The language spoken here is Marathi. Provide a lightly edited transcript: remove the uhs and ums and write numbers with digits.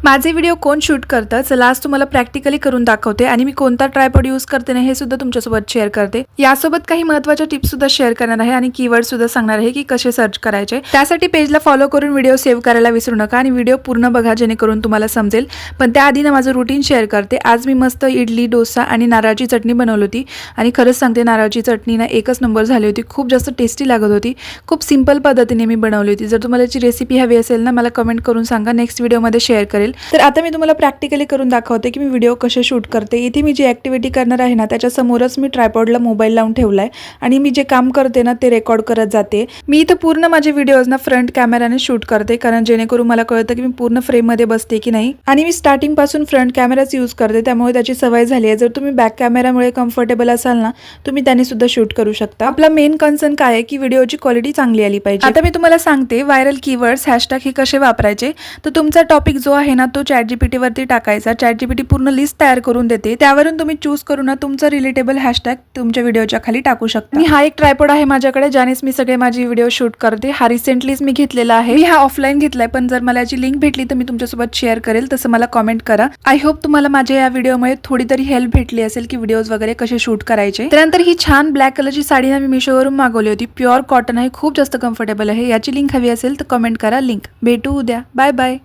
माझे व्हिडिओ कोण शूट करतं, चला आज तुम्हाला प्रॅक्टिकली करून दाखवते आणि मी कोणता ट्रायपॉड यूज करते ना हे सुद्धा तुमच्यासोबत शेअर करते। यासोबत काही महत्त्वाच्या टिप्स सुद्धा शेअर करणार आहे आणि कीवर्ड सुद्धा सांगणार आहे की कसे सर्च करायचे। त्यासाठी पेजला फॉलो करून व्हिडिओ सेव्ह करायला विसरू नका आणि व्हिडिओ पूर्ण बघा जेणेकरून तुम्हाला समजेल। पण त्याआधी ना माझं रुटीन शेअर करते। आज मी मस्त इडली, डोसा आणि नारळाची चटणी बनवली होती आणि खरंच सांगते नारळाची चटणी ना एकच नंबर झाली होती। खूप जास्त टेस्टी लागत होती। खूप सिंपल पद्धतीने मी बनवली होती। जर तुम्हाला याची रेसिपी हवी असेल ना मला कमेंट करून सांगा, नेक्स्ट व्हिडिओमध्ये शेअर करेल। तर आता मी तुम्हाला प्रॅक्टिकली करून दाखवते की मी व्हिडिओ कसे शूट करते। इथे मी जी ॲक्टिव्हिटी करणार आहे ना त्याच्या समोरच मी ट्रायपॉडला मोबाईल लावून ठेवलाय आणि मी जे काम करते ना ते रेकॉर्ड करत जाते। मी इथे पूर्ण माझे व्हिडिओज ना फ्रंट कॅमेराने शूट करते, कारण जेणेकरून मला कळतं की मी पूर्ण फ्रेम मध्ये बसते की नाही। आणि मी स्टार्टिंग पासून फ्रंट कॅमेराच यूज करते, त्यामुळे त्याची सवय झाली आहे। जर तुम्ही बॅक कॅमेरामुळे कम्फर्टेबल असाल ना तुम्ही त्याने सुद्धा शूट करू शकता। आपला मेन कन्सर्न काय आहे की व्हिडिओची क्वालिटी चांगली आली पाहिजे। आता मी तुम्हाला सांगते व्हायरल कीवर्ड्स हॅशटॅग हे कसे वापरायचे। तर तुमचा टॉपिक जो आहे ना तो ChatGPT वरती टाकायचा। ChatGPT पूर्ण लिस्ट तयार करून देते, त्यावरून तुम्ही चूज करून ना तुमचा रिलेटेबल हॅशटॅग तुमच्या व्हिडिओच्या खाली टाकू शकता। आणि हा एक ट्रायपॉड आहे माझ्याकडे ज्यानेच मी सगळे माझे व्हिडिओ शूट करते। हा रिसेंटलीच मी घेतलेला आहे। मी हा ऑफलाईन घेतलाय, पण जर मला याची लिंक भेटली तर मी तुमच्यासोबत शेअर करेल, तसं मला कमेंट करा। आय होप तुम्हाला माझ्या या व्हिडिओमुळे थोडी तरी हेल्प भेटली असेल की व्हिडिओज वगैरे कसे शूट करायचे। त्यानंतर ही छान ब्लॅक कलरची साडी ना मी मिशोवरून मागवली होती। प्युअर कॉटन आहे, खूप जास्त कम्फर्टेबल आहे। याची लिंक हवी असेल तर कमेंट करा, लिंक भेटू उद्या। Bye bye.